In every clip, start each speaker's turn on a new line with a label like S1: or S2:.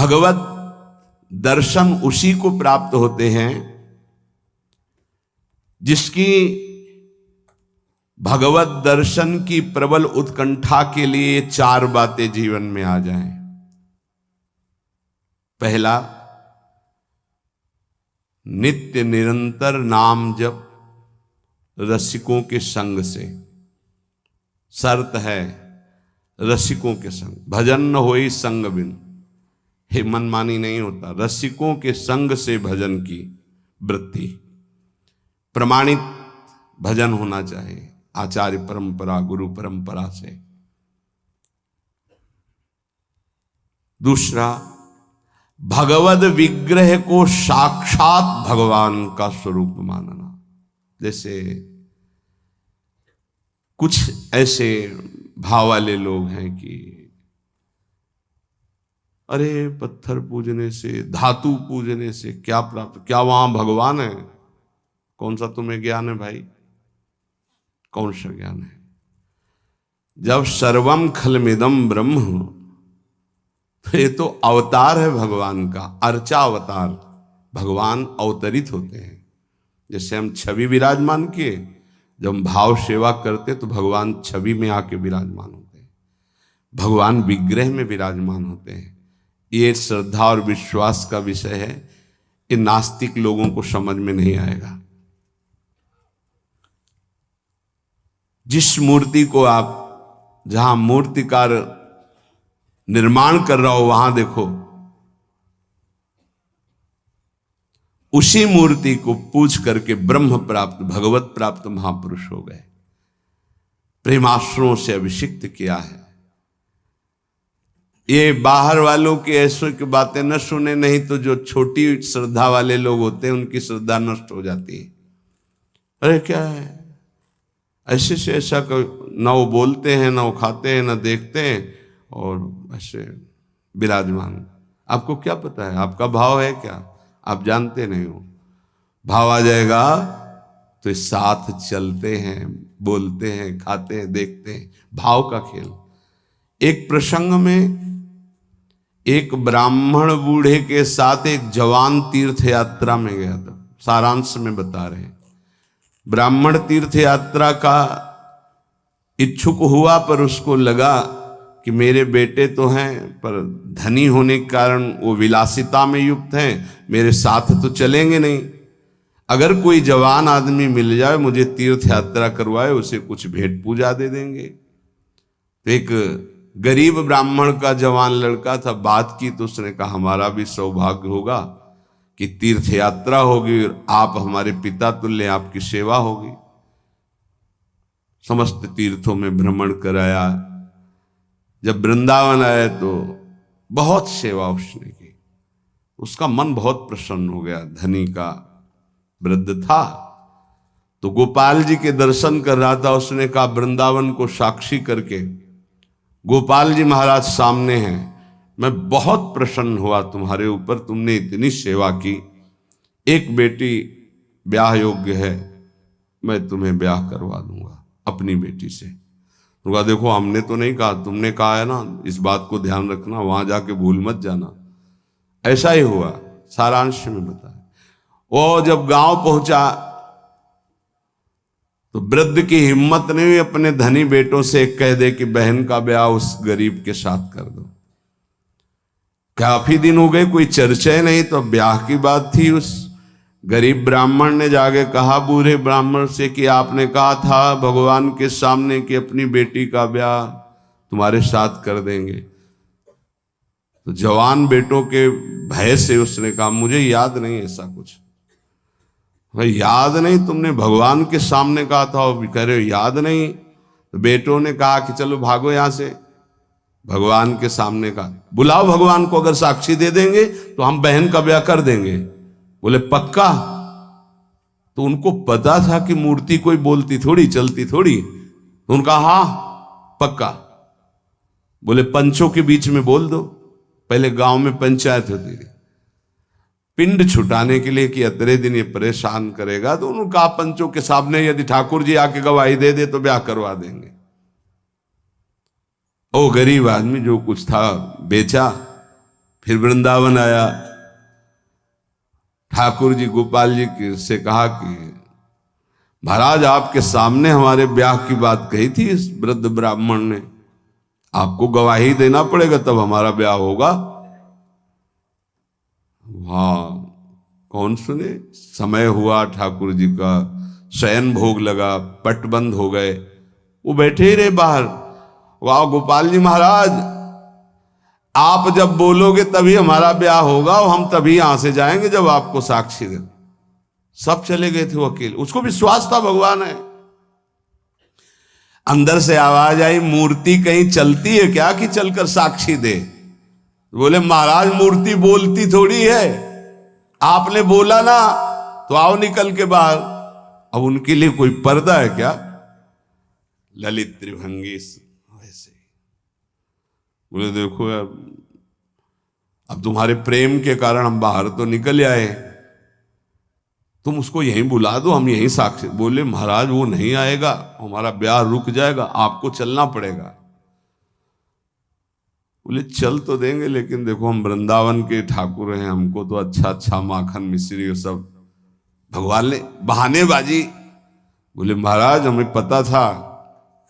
S1: भगवत दर्शन उसी को प्राप्त होते हैं जिसकी भगवत दर्शन की प्रबल उत्कंठा के लिए 4 बातें जीवन में आ जाएं। पहला, नित्य निरंतर नाम जप रसिकों के संग से। शर्त है रसिकों के संग, भजन न होई संग बिन। हे मनमानी नहीं होता, रसिकों के संग से भजन की वृत्ति। प्रमाणित भजन होना चाहिए, आचार्य परंपरा, गुरु परंपरा से। दूसरा, भगवद विग्रह को साक्षात भगवान का स्वरूप मानना। जैसे कुछ ऐसे भाव वाले लोग हैं कि अरे पत्थर पूजने से, धातु पूजने से क्या प्राप्त, क्या वहां भगवान है? कौन सा तुम्हें ज्ञान है भाई? कौन सा ज्ञान है? जब सर्वम खलमिदम ब्रह्म, तो ये तो अवतार है भगवान का, अर्चा अवतार। भगवान अवतरित होते हैं। जैसे हम छवि विराजमान किए, जब हम भाव सेवा करते तो भगवान छवि में आके विराजमान होते हैं, भगवान विग्रह में विराजमान होते हैं। ये श्रद्धा और विश्वास का विषय है, ये नास्तिक लोगों को समझ में नहीं आएगा। जिस मूर्ति को आप, जहां मूर्तिकार निर्माण कर रहा हो वहां देखो, उसी मूर्ति को पूज करके ब्रह्म प्राप्त, भगवत प्राप्त महापुरुष हो गए। प्रेमाश्रुओं से अभिषिक्त किया है। ये बाहर वालों की ऐसों की बातें न सुने, नहीं तो जो छोटी श्रद्धा वाले लोग होते हैं उनकी श्रद्धा नष्ट हो जाती है। अरे क्या है, ऐसे से ऐसा ना वो बोलते हैं, ना वो खाते हैं, ना देखते हैं, और ऐसे विराजमान। आपको क्या पता है आपका भाव है क्या? आप जानते नहीं हो। भाव आ जाएगा तो साथ चलते हैं, बोलते हैं, खाते हैं, देखते हैं। भाव का खेल। एक प्रसंग में एक ब्राह्मण बूढ़े के साथ एक जवान तीर्थ यात्रा में गया था। सारांश में बता रहे हैं। ब्राह्मण तीर्थ यात्रा का इच्छुक हुआ, पर उसको लगा कि मेरे बेटे तो हैं, पर धनी होने के कारण वो विलासिता में युक्त हैं, मेरे साथ तो चलेंगे नहीं। अगर कोई जवान आदमी मिल जाए, मुझे तीर्थ यात्रा करवाए, उसे कुछ भेंट पूजा दे देंगे। तो एक गरीब ब्राह्मण का जवान लड़का था, बात की तो उसने कहा हमारा भी सौभाग्य होगा कि तीर्थ यात्रा होगी और आप हमारे पिता तुल्य, आपकी सेवा होगी। समस्त तीर्थों में भ्रमण कराया। जब वृंदावन आए तो बहुत सेवा उसने की। उसका मन बहुत प्रसन्न हो गया। धनी का वृद्ध था तो गोपाल जी के दर्शन कर रहा था। उसने कहा वृंदावन को साक्षी करके, गोपाल जी महाराज सामने हैं, मैं बहुत प्रसन्न हुआ तुम्हारे ऊपर, तुमने इतनी सेवा की। एक बेटी ब्याह योग्य है, मैं तुम्हें ब्याह करवा दूंगा अपनी बेटी से। तो कहा देखो हमने तो नहीं कहा, तुमने कहा है ना, इस बात को ध्यान रखना, वहां जाके भूल मत जाना। ऐसा ही हुआ। सारांश में बताया। वो जब गांव पहुंचा तो वृद्ध की हिम्मत नहीं हुई अपने धनी बेटों से कह दे कि बहन का ब्याह उस गरीब के साथ कर दो। काफी दिन हो गए, कोई चर्चा नहीं, तो ब्याह की बात थी। उस गरीब ब्राह्मण ने जाके कहा बूढ़े ब्राह्मण से कि आपने कहा था भगवान के सामने कि अपनी बेटी का ब्याह तुम्हारे साथ कर देंगे। तो जवान बेटों के भय से उसने कहा मुझे याद नहीं ऐसा कुछ। भाई याद नहीं? तुमने भगवान के सामने कहा था। और कह रहे हो याद नहीं? तो बेटों ने कहा कि चलो भागो यहां से। भगवान के सामने का बुलाओ, भगवान को अगर साक्षी दे देंगे तो हम बहन का ब्याह कर देंगे। बोले पक्का? तो उनको पता था कि मूर्ति कोई बोलती थोड़ी, चलती थोड़ी। तो उनका हाँ पक्का। बोले पंचों के बीच में बोल दो। पहले गांव में पंचायत होती थी पिंड छुटाने के लिए कि अतरे दिन ये परेशान करेगा। तो उन्होंने कहा पंचों के सामने यदि ठाकुर जी आके गवाही दे दे तो ब्याह करवा देंगे। ओ गरीब आदमी जो कुछ था बेचा, फिर वृंदावन आया, ठाकुर जी गोपाल जी से कहा कि महाराज आपके सामने हमारे ब्याह की बात कही थी इस वृद्ध ब्राह्मण ने, आपको गवाही देना पड़ेगा तब हमारा ब्याह होगा। हाँ, कौन सुने। समय हुआ, ठाकुर जी का शयन भोग लगा, पट बंद हो गए, वो बैठे ही रहे बाहर। वाह गोपाल जी महाराज, आप जब बोलोगे तभी हमारा ब्याह होगा और हम तभी यहां से जाएंगे जब आपको साक्षी दे। सब चले गए थे वो अकेले, उसको विश्वास था भगवान है। अंदर से आवाज आई, मूर्ति कहीं चलती है क्या कि चलकर साक्षी दे। बोले महाराज मूर्ति बोलती थोड़ी है, आपने बोला ना तो आओ निकल के बाहर। अब उनके लिए कोई पर्दा है क्या? ललित त्रिभंगी वैसे। बोले देखो यार, अब तुम्हारे प्रेम के कारण हम बाहर तो निकल आए, तुम उसको यहीं बुला दो, हम यहीं साक्षी। बोले महाराज वो नहीं आएगा, हमारा ब्याह रुक जाएगा, आपको चलना पड़ेगा। बोले चल तो देंगे, लेकिन देखो हम वृंदावन के ठाकुर हैं, हमको तो अच्छा अच्छा माखन मिश्री और सब। भगवान ने बहानेबाजी। बोले महाराज हमें पता था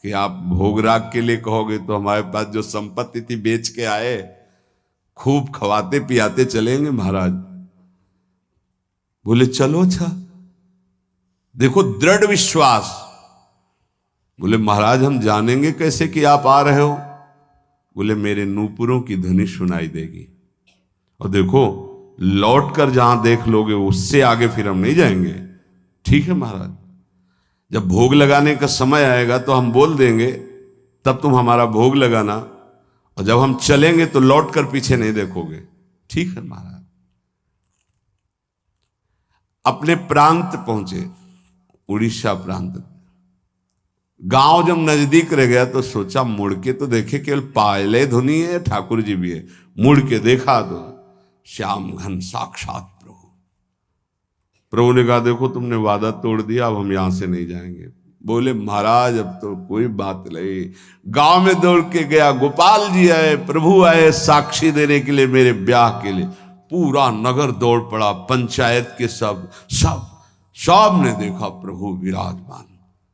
S1: कि आप भोगराग के लिए कहोगे, तो हमारे पास जो संपत्ति थी बेच के आए, खूब खवाते पियाते चलेंगे महाराज। बोले चलो अच्छा। देखो दृढ़ विश्वास। बोले महाराज हम जानेंगे कैसे कि आप आ रहे हो? बोले मेरे नूपुरों की ध्वनि सुनाई देगी, और देखो लौट कर जहां देख लोगे उससे आगे फिर हम नहीं जाएंगे। ठीक है महाराज, जब भोग लगाने का समय आएगा तो हम बोल देंगे, तब तुम हमारा भोग लगाना, और जब हम चलेंगे तो लौट कर पीछे नहीं देखोगे। ठीक है महाराज। अपने प्रांत पहुंचे, उड़ीसा प्रांत। गांव जब नजदीक रह गया तो सोचा मुड़ के तो देखे, केवल पायले धुनी है, ठाकुर जी भी है। मुड़ के देखा तो श्याम घन साक्षात प्रभु। प्रभु ने कहा देखो तुमने वादा तोड़ दिया, अब हम यहां से नहीं जाएंगे। बोले महाराज अब तो कोई बात नहीं। गांव में दौड़ के गया, गोपाल जी आए, प्रभु आए साक्षी देने के लिए मेरे ब्याह के लिए। पूरा नगर दौड़ पड़ा, पंचायत के सब ने देखा प्रभु विराजमान।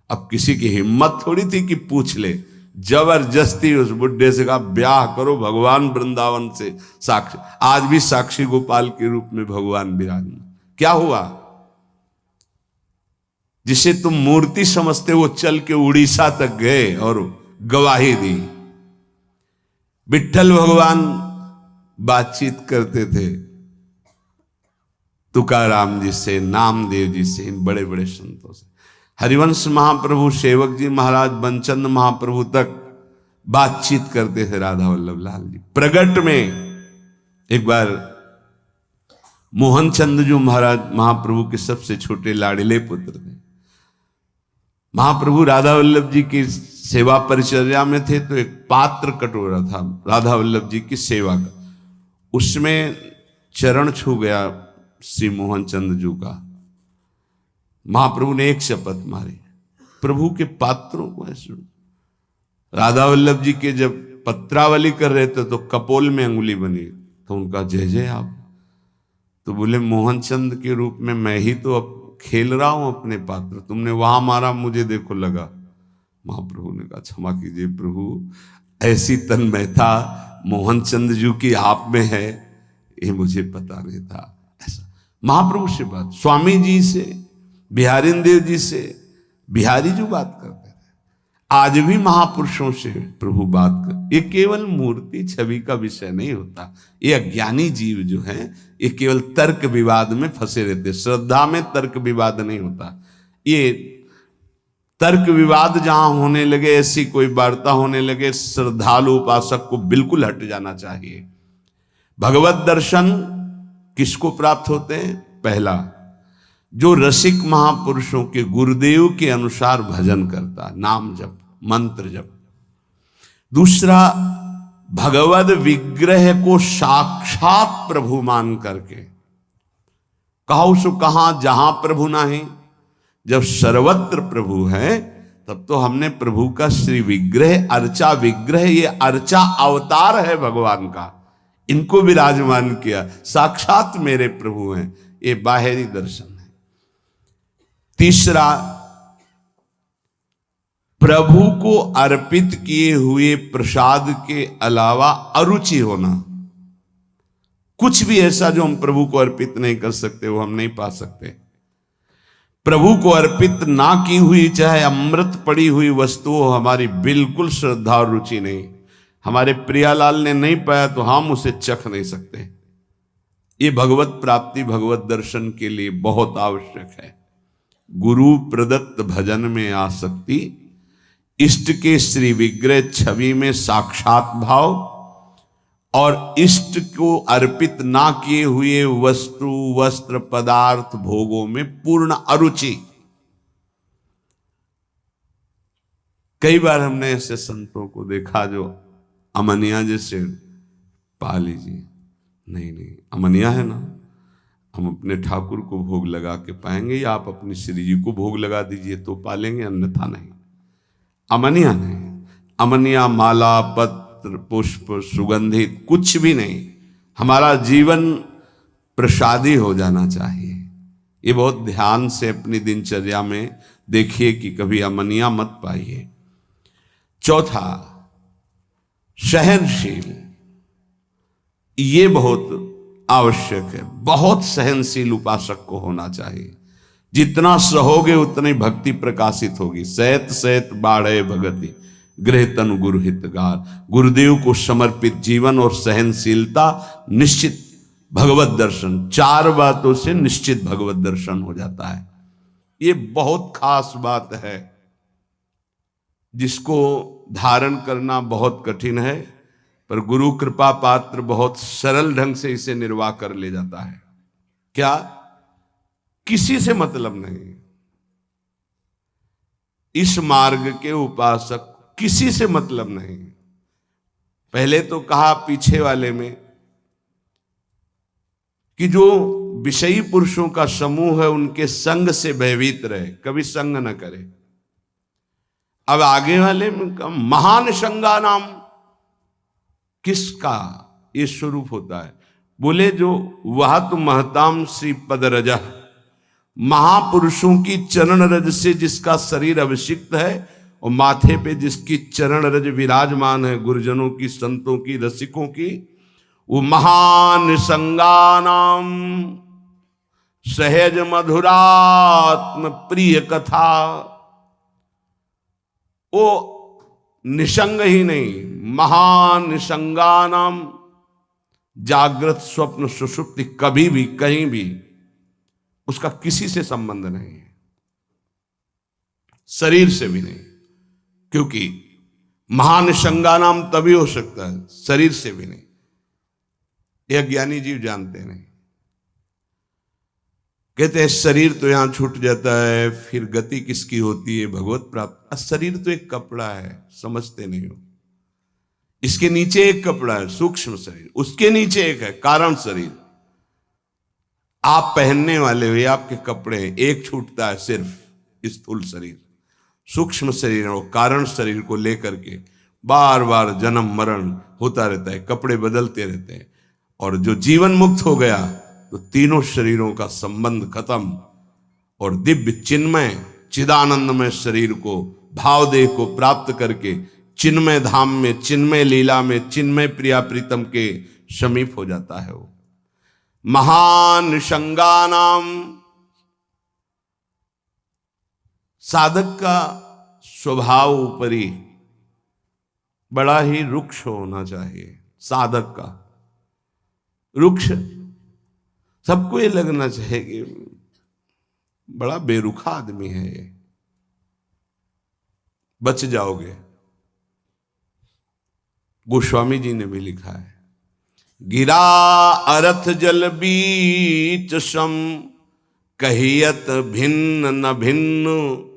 S1: अब किसी की हिम्मत थोड़ी थी कि पूछ ले, जबरदस्ती उस बुढ़े से कहा ब्याह करो भगवान वृंदावन से साक्षी। आज भी साक्षी गोपाल के रूप में भगवान विराजमान। क्या हुआ? जिसे तुम मूर्ति समझते वो चल के उड़ीसा तक गए और गवाही दी। विट्ठल भगवान बातचीत करते थे तुकाराम जी से, नामदेव जी से, इन बड़े बड़े संतों से। हरिवंश महाप्रभु, सेवक जी महाराज, बंचंद महाप्रभु तक बातचीत करते थे राधा वल्लभ लाल जी। प्रगट में एक बार मोहन चंद जी महाराज महाप्रभु के सबसे छोटे लाडले पुत्र थे। महाप्रभु राधा वल्लभ जी की सेवा परिचर्या में थे, तो एक पात्र कटोरा था राधा वल्लभ जी की सेवा का, उसमें चरण छू गया श्री मोहन चंद जू का। महाप्रभु ने एक शपथ मारी, प्रभु के पात्रों को ऐसे। राधा वल्लभ जी के जब पत्रावली कर रहे थे तो कपोल में अंगुली बनी, तो उनका जय जय आप। तो बोले मोहन चंद के रूप में मैं ही तो अब खेल रहा हूं अपने पात्र, तुमने वहां मारा मुझे देखो लगा। महाप्रभु ने कहा क्षमा कीजिए प्रभु, ऐसी तन्मयता मोहन चंद जी की आप में है, ये मुझे पता नहीं था। ऐसा महाप्रभु से बात, स्वामी जी से, बिहारी देव जी से बिहारी जी बात करते थे। आज भी महापुरुषों से प्रभु बात कर। ये केवल मूर्ति छवि का विषय नहीं होता। ये अज्ञानी जीव जो है ये केवल तर्क विवाद में फंसे रहते। श्रद्धा में तर्क विवाद नहीं होता। ये तर्क विवाद जहां होने लगे, ऐसी कोई वार्ता होने लगे, श्रद्धालु उपासक को बिल्कुल हट जाना चाहिए। भगवत दर्शन किसको प्राप्त होते हैं? पहला, जो रसिक महापुरुषों के गुरुदेव के अनुसार भजन करता, नाम जप, मंत्र जप। दूसरा, भगवद विग्रह को साक्षात प्रभु मान करके। कहो सो कहां जहां प्रभु नहीं, जब सर्वत्र प्रभु है तब तो हमने प्रभु का श्री विग्रह, अर्चा विग्रह, ये अर्चा अवतार है भगवान का। इनको विराजमान किया, साक्षात मेरे प्रभु हैं। ये बाहरी दर्शन है। तीसरा, प्रभु को अर्पित किए हुए प्रसाद के अलावा अरुचि होना। कुछ भी ऐसा जो हम प्रभु को अर्पित नहीं कर सकते वो हम नहीं पा सकते। प्रभु को अर्पित ना की हुई चाहे अमृत पड़ी हुई वस्तु हो, हमारी बिल्कुल श्रद्धा और रुचि नहीं। हमारे प्रियालाल ने नहीं पाया तो हम उसे चख नहीं सकते। ये भगवत प्राप्ति, भगवत दर्शन के लिए बहुत आवश्यक है। गुरु प्रदत्त भजन में आसक्ति, इष्ट के श्री विग्रह छवि में साक्षात भाव, और इष्ट को अर्पित ना किए हुए वस्तु, वस्त्र, पदार्थ, भोगों में पूर्ण अरुचि। कई बार हमने ऐसे संतों को देखा जो अमनिया जैसे, पा लीजिए, नहीं अमनिया है ना, हम अपने ठाकुर को भोग लगा के पाएंगे, या आप अपनी श्री जी को भोग लगा दीजिए तो पालेंगे, अन्यथा नहीं। अमनिया नहीं, अमनिया माला, पत्र, पुष्प, सुगंधित कुछ भी नहीं। हमारा जीवन प्रसादी हो जाना चाहिए। ये बहुत ध्यान से अपनी दिनचर्या में देखिए कि कभी अमनिया मत पाइए। चौथा, सहनशील। ये बहुत आवश्यक है। बहुत सहनशील उपासक को होना चाहिए। जितना सहोगे उतनी भक्ति प्रकाशित होगी। सहत सहत बाढ़े भगति, गृह तनु गुरु हितगार। गुरुदेव को समर्पित जीवन और सहनशीलता, निश्चित भगवत दर्शन। चार बातों से निश्चित भगवत दर्शन हो जाता है। ये बहुत खास बात है जिसको धारण करना बहुत कठिन है, पर गुरु कृपा पात्र बहुत सरल ढंग से इसे निर्वाह कर ले जाता है। क्या? किसी से मतलब नहीं। इस मार्ग के उपासक किसी से मतलब नहीं। पहले तो कहा पीछे वाले में कि जो विषयी पुरुषों का समूह है उनके संग से भयभीत रहे, कभी संग न करे। अब आगे वाले में महान संगा नाम किसका ये स्वरूप होता है? बोले जो वह तो महताम श्री पद रजा, महापुरुषों की चरण रज से जिसका शरीर अभिषिक्त है और माथे पे जिसकी चरण रज विराजमान है, गुरुजनों की, संतों की, रसिकों की, वो महान संगानाम सहज मधुरात्म प्रिय कथा। वो निसंग ही नहीं, महान निसंगानाम, जागृत स्वप्न सुषुप्ति, कभी भी कहीं भी उसका किसी से संबंध नहीं है, शरीर से भी नहीं। क्योंकि महान संगानाम तभी हो सकता है, शरीर से भी नहीं। यह ज्ञानी जीव जानते नहीं। कहते हैं शरीर तो यहां छूट जाता है, फिर गति किसकी होती है? भगवत प्राप्त। शरीर तो एक कपड़ा है, समझते नहीं हो। इसके नीचे एक कपड़ा है, सूक्ष्म शरीर, उसके नीचे एक है कारण शरीर। आप पहनने वाले हो, ये आपके कपड़े हैं। एक छूटता है सिर्फ स्थूल शरीर, सूक्ष्म शरीर और कारण शरीर को लेकर के बार बार जन्म मरण होता रहता है, कपड़े बदलते रहते हैं। और जो जीवन मुक्त हो गया तो तीनों शरीरों का संबंध खत्म, और दिव्य चिन्मय चिदानंदमय शरीर को, भाव देह को प्राप्त करके चिन्मय धाम में, चिन्मय लीला में, चिन्मय प्रिया प्रीतम के समीप हो जाता है। वो महान संगानाम, साधक का स्वभाव ऊपरी बड़ा ही रुक्ष होना चाहिए। साधक का रुक्ष, सबको ये लगना चाहिए कि बड़ा बेरुखा आदमी है ये, बच जाओगे। गोस्वामी जी ने भी लिखा है, गिरा अरथ जल बीच सम, कहियत भिन्न न भिन्न,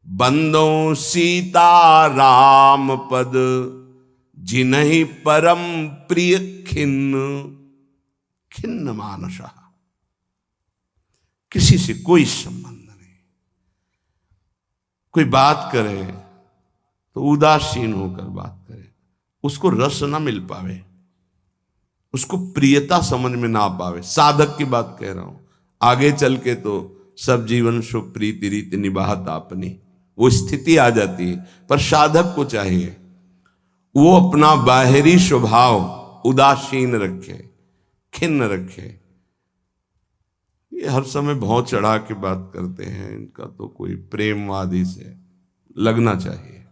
S1: बंदों सीता राम पद, जिन्हि परम प्रिय खिन्न। खिन्न मानसा, किसी से कोई संबंध नहीं। कोई बात करे तो उदासीन होकर बात करे, उसको रस ना मिल पावे, उसको प्रियता समझ में ना पावे। साधक की बात कह रहा हूं, आगे चल के तो सब जीवन शो प्रीति रीति निभात आपनी, वो स्थिति आ जाती है। पर साधक को चाहिए वो अपना बाहरी स्वभाव उदासीन रखे, खिन्न रखे। ये हर समय भौं चढ़ा के बात करते हैं, इनका तो कोई प्रेमवादी से लगना चाहिए।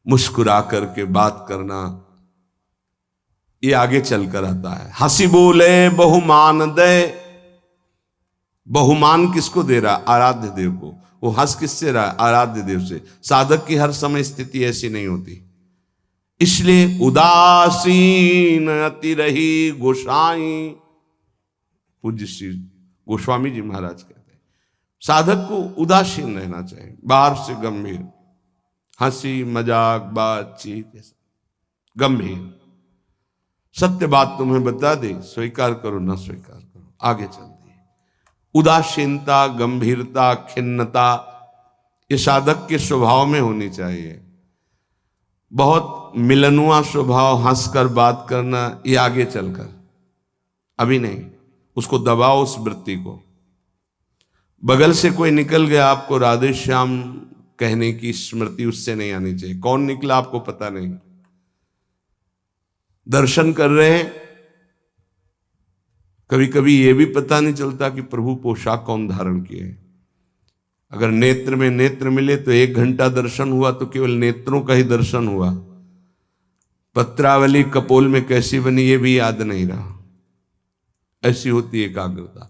S1: मुस्कुरा करके बात करना, ये आगे चलकर आता है। हंसी बोले बहुमान दे, बहुमान किसको दे रहा? आराध्य देव को। वो हंस किससे रहा? आराध्य देव से। साधक की हर समय स्थिति ऐसी नहीं होती, इसलिए उदासीन अति रही गोसाई। पूज्य श्री गोस्वामी जी महाराज कहते हैं साधक को उदासीन रहना चाहिए, बाहर से गंभीर, हंसी मजाक बातचीत गंभीर। सत्य बात तुम्हें बता दे, स्वीकार करो ना स्वीकार करो, आगे चल दिए। उदासीनता, गंभीरता, खिन्नता ये साधक के स्वभाव में होनी चाहिए। बहुत मिलनुआ स्वभाव, हंसकर बात करना, ये आगे चलकर, अभी नहीं। उसको दबाओ उस वृत्ति को। बगल से कोई निकल गया, आपको राधे श्याम कहने की स्मृति उससे नहीं आनी चाहिए। कौन निकला आपको पता नहीं। दर्शन कर रहे हैं, कभी कभी यह भी पता नहीं चलता कि प्रभु पोशाक कौन धारण किए। अगर नेत्र में नेत्र मिले तो 1 घंटा दर्शन हुआ तो केवल नेत्रों का ही दर्शन हुआ। पत्रावली कपोल में कैसी बनी ये भी याद नहीं रहा। ऐसी होती है एकाग्रता।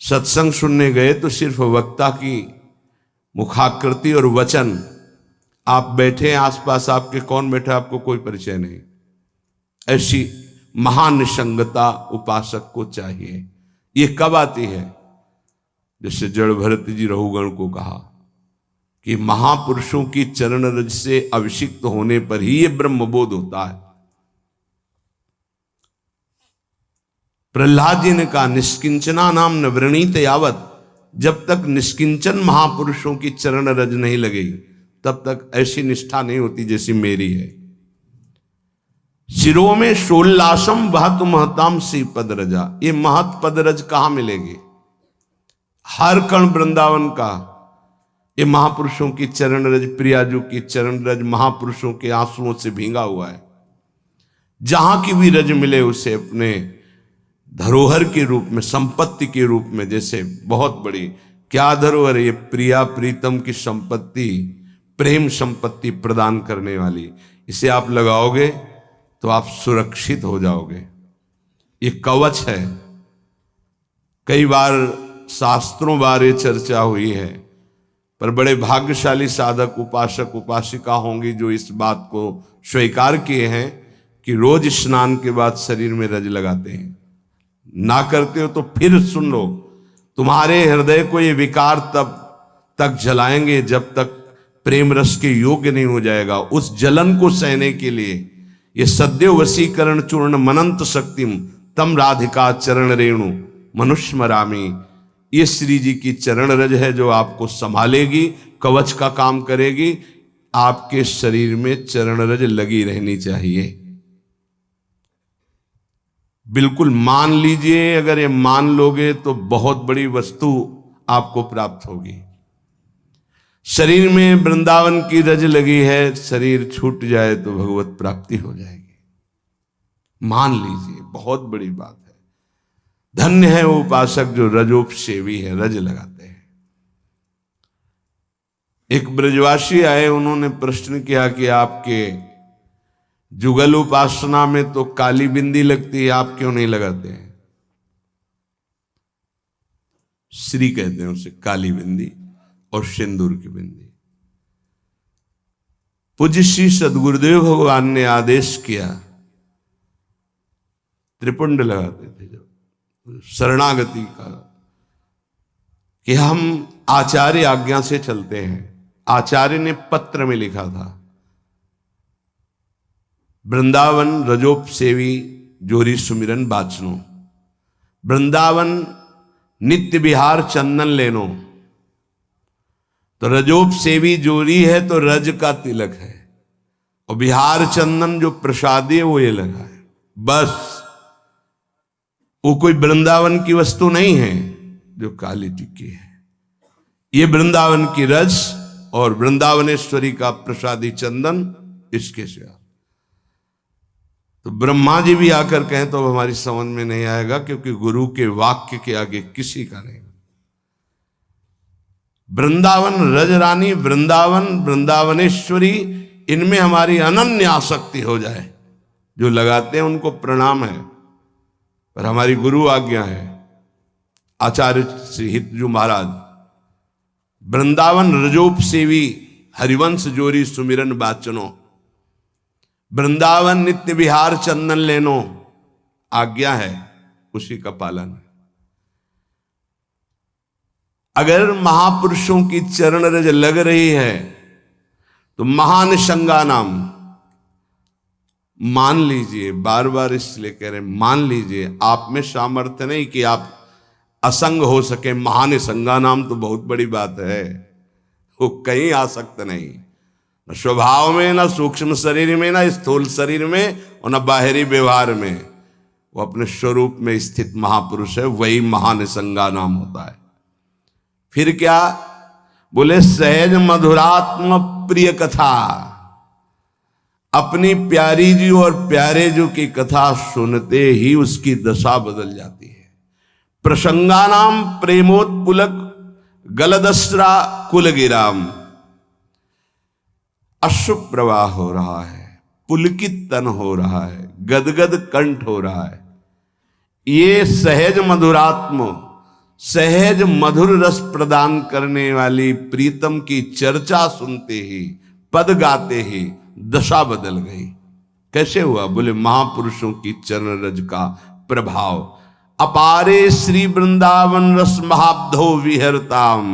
S1: सत्संग सुनने गए तो सिर्फ वक्ता की मुखाकृति और वचन, आप बैठे आसपास, आपके कौन बैठा आपको कोई परिचय नहीं। ऐसी महानिसंगता उपासक को चाहिए। ये कब आती है? जैसे जड़ भरत जी रहुगण को कहा कि महापुरुषों की चरण रज से अभिषिक्त होने पर ही ये ब्रह्मबोध होता है। प्रहलाद जी ने कहा निष्किंचना नाम न वृणीत यावत, जब तक निष्किंचन महापुरुषों की चरण रज नहीं लगेगी तब तक ऐसी निष्ठा नहीं होती जैसी मेरी है। शिरो में शोल्लासम बहत महताम सी पद रजा, ये महत पद रज कहां मिलेगी? हर कण वृंदावन का ये महापुरुषों की चरण रज, प्रियाजू की चरण रज महापुरुषों के आंसुओं से भींगा हुआ है। जहां की भी रज मिले उसे अपने धरोहर के रूप में, संपत्ति के रूप में, जैसे बहुत बड़ी क्या धरोहर, ये प्रिया प्रीतम की संपत्ति, प्रेम संपत्ति प्रदान करने वाली, इसे आप लगाओगे तो आप सुरक्षित हो जाओगे। ये कवच है। कई बार शास्त्रों बारे चर्चा हुई है, पर बड़े भाग्यशाली साधक उपासक उपासिका होंगी जो इस बात को स्वीकार किए हैं कि रोज स्नान के बाद शरीर में रज लगाते हैं। ना करते हो तो फिर सुन लो, तुम्हारे हृदय को ये विकार तब तक जलाएंगे जब तक प्रेम रस के योग्य नहीं हो जाएगा। उस जलन को सहने के लिए ये सद्य वशीकरण चूर्ण मनंत शक्तिम तम राधिका चरण रेणु मनुष्य मरामी, ये श्री जी की चरण रज है जो आपको संभालेगी, कवच का काम करेगी। आपके शरीर में चरण रज लगी रहनी चाहिए। बिल्कुल मान लीजिए, अगर ये मान लोगे तो बहुत बड़ी वस्तु आपको प्राप्त होगी। शरीर में वृंदावन की रज लगी है, शरीर छूट जाए तो भगवत प्राप्ति हो जाएगी। मान लीजिए, बहुत बड़ी बात है। धन्य है वो उपासक जो रजोपसेवी है, रज लगाते हैं। एक ब्रजवासी आए, उन्होंने प्रश्न किया कि आपके जुगल उपासना में तो काली बिंदी लगती है, आप क्यों नहीं लगाते हैं? श्री कहते हैं उसे, काली बिंदी और सिंदूर की बिंदी। पूज्य श्री सदगुरुदेव भगवान ने आदेश किया, त्रिपुंड लगाते थे जब शरणागति का, कि हम आचार्य आज्ञा से चलते हैं। आचार्य ने पत्र में लिखा था, वृंदावन रजोप सेवी जोरी सुमिरन बाचनो, वृंदावन नित्य विहार चंदन लेनो। तो रजोप सेवी जोरी है तो रज का तिलक है, और बिहार चंदन जो प्रसादी है वो ये लगा है। बस वो कोई वृंदावन की वस्तु नहीं है जो काली टिक्की है, ये वृंदावन की रज और वृंदावनेश्वरी का प्रसादी चंदन, इसके सिवा। तो ब्रह्मा जी भी आकर कहें तो हमारी समझ में नहीं आएगा, क्योंकि गुरु के वाक्य के आगे किसी का नहीं। वृंदावन रज रानी, वृंदावन वृंदावनेश्वरी, इनमें हमारी अनन्य आसक्ति हो जाए। जो लगाते हैं उनको प्रणाम है, पर हमारी गुरु आज्ञा है। आचार्य श्री हितजू महाराज, वृंदावन रजोप सेवी हरिवंश जोरी सुमिरन बाचनो, वृंदावन नित्य विहार चंदन लेनो, आज्ञा है, उसी का पालन है। अगर महापुरुषों की चरण रज लग रही है तो महानिशंगा नाम मान लीजिए, बार बार इसलिए कह रहे मान लीजिए। आप में सामर्थ्य नहीं कि आप असंग हो सके, महानिशंगा नाम तो बहुत बड़ी बात है। वो कहीं आसक्त नहीं, न स्वभाव में, न सूक्ष्म शरीर में, न स्थूल शरीर में, और न बाहरी व्यवहार में। वो अपने स्वरूप में स्थित महापुरुष है, वही महानिशंगा नाम होता है। फिर क्या बोले? सहज मधुरात्म प्रिय कथा, अपनी प्यारी जी और प्यारे जी की कथा सुनते ही उसकी दशा बदल जाती है। प्रसंगानाम प्रेमोत्पुलक गलदस्रा कुलगिराम, अश्रु प्रवाह हो रहा है, पुलकित तन हो रहा है, गदगद कंठ हो रहा है। ये सहज मधुरात्म, सहज मधुर रस प्रदान करने वाली प्रीतम की चर्चा सुनते ही, पद गाते ही दशा बदल गई। कैसे हुआ? बोले महापुरुषों की चरण रज का प्रभाव। अपारे श्री वृंदावन रस महाब्धो विहरताम,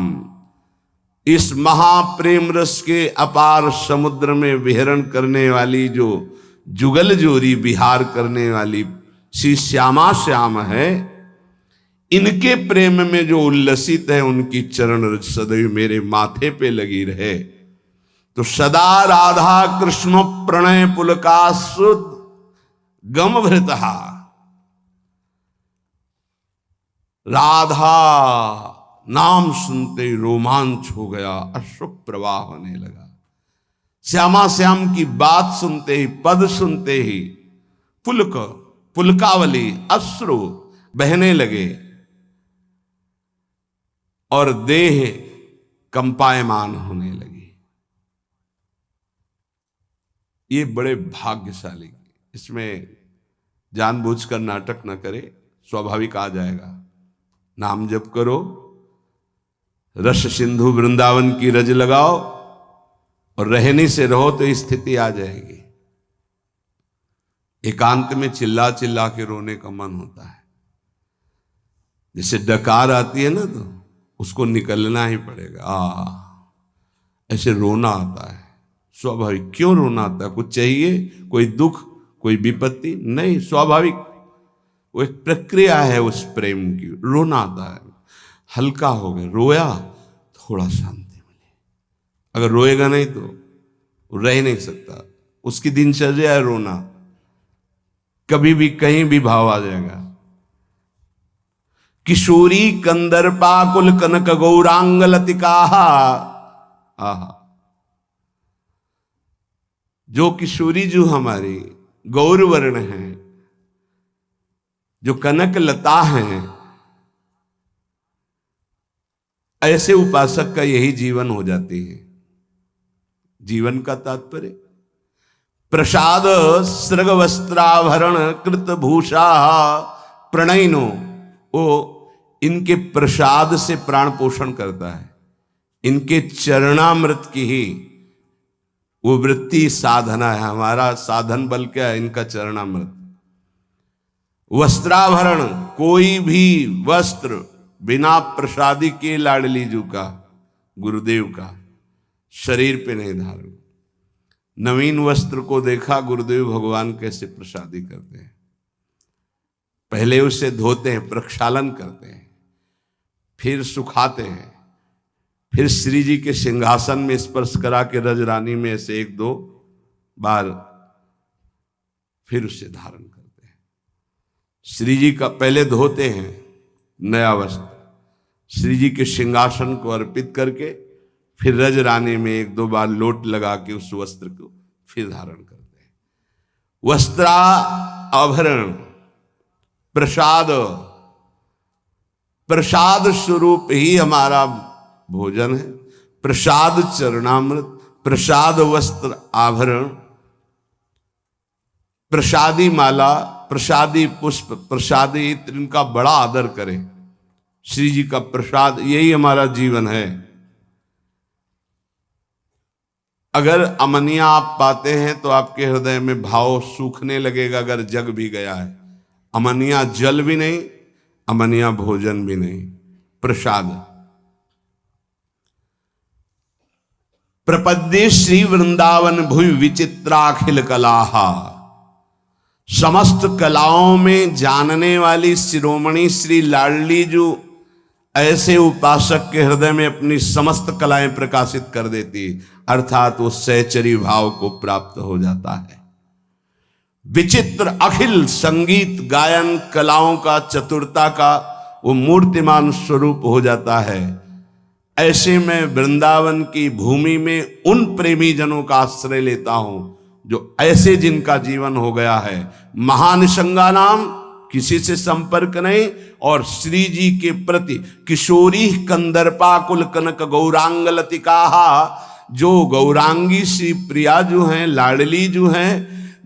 S1: इस महाप्रेम रस के अपार समुद्र में विहरण करने वाली, जो जुगल जोरी विहार करने वाली श्री श्यामा श्याम है, इनके प्रेम में जो उल्लसित है, उनकी चरण रज सदैव मेरे माथे पे लगी रहे। तो सदा राधा कृष्ण प्रणय पुलकासुत गमभृतहा, राधा नाम सुनते ही रोमांच हो गया, अश्रु प्रवाह होने लगा। श्यामा श्याम की बात सुनते ही, पद सुनते ही पुलक, पुलकावली, अश्रु बहने लगे और देह कंपायमान होने लगी। ये बड़े भाग्यशाली, इसमें जानबूझकर नाटक न करे, स्वाभाविक आ जाएगा। नाम जप करो, रस सिंधु वृंदावन की रज लगाओ, और रहने से रहो तो स्थिति आ जाएगी। एकांत में चिल्ला चिल्ला के रोने का मन होता है। जैसे डकार आती है ना, तो उसको निकलना ही पड़ेगा। ऐसे रोना आता है, स्वाभाविक। क्यों रोना आता है? कुछ चाहिए, कोई दुख, कोई विपत्ति? नहीं, स्वाभाविक। वो एक प्रक्रिया है उस प्रेम की। रोना आता है, हल्का हो गया, रोया, थोड़ा शांति मिली। अगर रोएगा नहीं तो रह नहीं सकता। उसकी दिनचर्या है रोना, कभी भी कहीं भी भाव आ जाएगा। किशोरी कंदर्पा कुल कनक गौरांग लतिका, आहा, जो किशोरी जो हमारी गौर वर्ण है, जो कनक लता हैं, ऐसे उपासक का यही जीवन हो जाती है। जीवन का तात्पर्य प्रसाद सृग वस्त्राभरण कृत भूषा प्रणयनो, वो इनके प्रसाद से प्राण पोषण करता है। इनके चरणामृत की ही वो वृत्ति साधना है। हमारा साधन बल क्या है? इनका चरणामृत। वस्त्राभरण, कोई भी वस्त्र बिना प्रसादी के लाडली जू का, गुरुदेव का, शरीर पे नहीं धारण। नवीन वस्त्र को देखा गुरुदेव भगवान कैसे प्रसादी करते हैं। पहले उसे धोते हैं, प्रक्षालन करते हैं, फिर सुखाते हैं, फिर श्री जी के सिंहासन में स्पर्श करा के रजरानी में ऐसे 1-2 बार फिर उसे धारण करते हैं। श्री जी का पहले धोते हैं नया वस्त्र, श्री जी के सिंहासन को अर्पित करके फिर रज रानी में 1-2 बार लोट लगा के उस वस्त्र को फिर धारण करते हैं। वस्त्रा आभरण प्रसाद, प्रसाद स्वरूप ही हमारा भोजन है। प्रसाद चरणामृत, प्रसाद वस्त्र आभरण, प्रसादी माला, प्रसादी पुष्प, प्रसादी इत्र, इनका बड़ा आदर करें। श्री जी का प्रसाद यही हमारा जीवन है। अगर अमनिया आप पाते हैं तो आपके हृदय में भाव सूखने लगेगा। अगर जग भी गया है, अमनिया जल भी नहीं, अमनिया भोजन भी नहीं, प्रसाद। प्रपद्ये श्री वृंदावन भुवि विचित्राखिल कलाहा, समस्त कलाओं में जानने वाली शिरोमणि श्री लाडली जो ऐसे उपासक के हृदय में अपनी समस्त कलाएं प्रकाशित कर देती, अर्थात वो सहचरी भाव को प्राप्त हो जाता है। विचित्र अखिल संगीत गायन कलाओं का, चतुरता का वो मूर्तिमान स्वरूप हो जाता है। ऐसे में वृंदावन की भूमि में उन प्रेमी जनों का आश्रय लेता हूं जो ऐसे जिनका जीवन हो गया है महानिसंगा नाम, किसी से संपर्क नहीं, और श्री जी के प्रति किशोरी कंदर्पाकुल कनक गौरांग लतिका, जो गौरांगी श्री प्रिया जो हैं, लाडली जो हैं,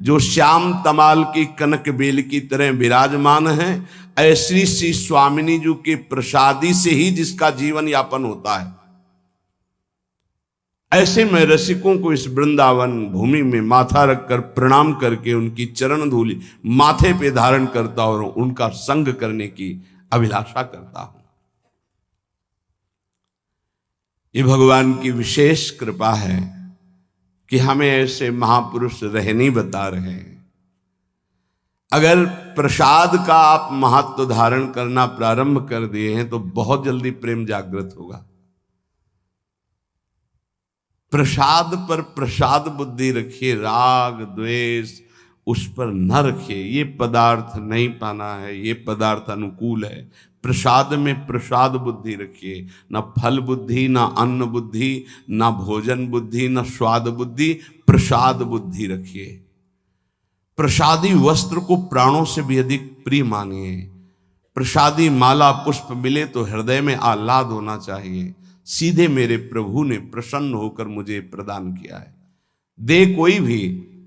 S1: जो श्याम तमाल की कनक बेल की तरह विराजमान हैं, ऐसी श्री स्वामिनी जी के प्रसादी से ही जिसका जीवन यापन होता है। ऐसे मैं रसिकों को इस वृंदावन भूमि में माथा रखकर प्रणाम करके उनकी चरण धूलि माथे पे धारण करता और उनका संग करने की अभिलाषा करता हूं। ये भगवान की विशेष कृपा है कि हमें ऐसे महापुरुष रहनी बता रहे हैं। अगर प्रसाद का आप महत्व धारण करना प्रारंभ कर दिए हैं तो बहुत जल्दी प्रेम जागृत होगा। प्रसाद पर प्रसाद बुद्धि रखिए, राग द्वेष उस पर न रखिए। ये पदार्थ नहीं पाना है, ये पदार्थ अनुकूल है। प्रसाद में प्रसाद बुद्धि रखिए, न फल बुद्धि, न अन्न बुद्धि, न भोजन बुद्धि, न स्वाद बुद्धि, प्रसाद बुद्धि रखिए। प्रसादी वस्त्र को प्राणों से भी अधिक प्रिय मानिए। प्रसादी माला पुष्प मिले तो हृदय में आह्लाद होना चाहिए। सीधे मेरे प्रभु ने प्रसन्न होकर मुझे प्रदान किया है। दे कोई भी,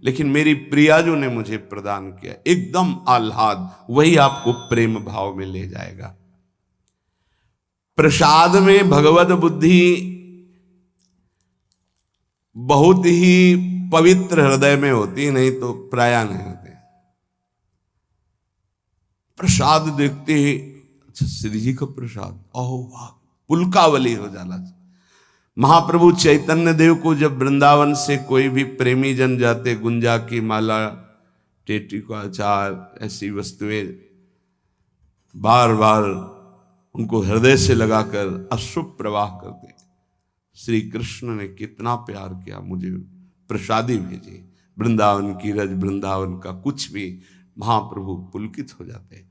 S1: लेकिन मेरी प्रियाजू ने मुझे प्रदान किया, एकदम आह्लाद, वही आपको प्रेम भाव में ले जाएगा। प्रसाद में भगवत बुद्धि बहुत ही पवित्र हृदय में होती, नहीं तो प्राय नहीं होते। प्रसाद देखते ही अच्छा श्री जी का प्रसाद, ओह वाह, पुलकावली हो जाला। महाप्रभु चैतन्य देव को जब वृंदावन से कोई भी प्रेमी जन जाते, गुंजा की माला, टेटी का अचार, ऐसी वस्तुएं बार बार उनको हृदय से लगाकर अश्रुप प्रवाह करते। श्री कृष्ण ने कितना प्यार किया, मुझे प्रसादी भेजी। वृंदावन की रज, वृंदावन का कुछ भी, महाप्रभु पुलकित हो जाते।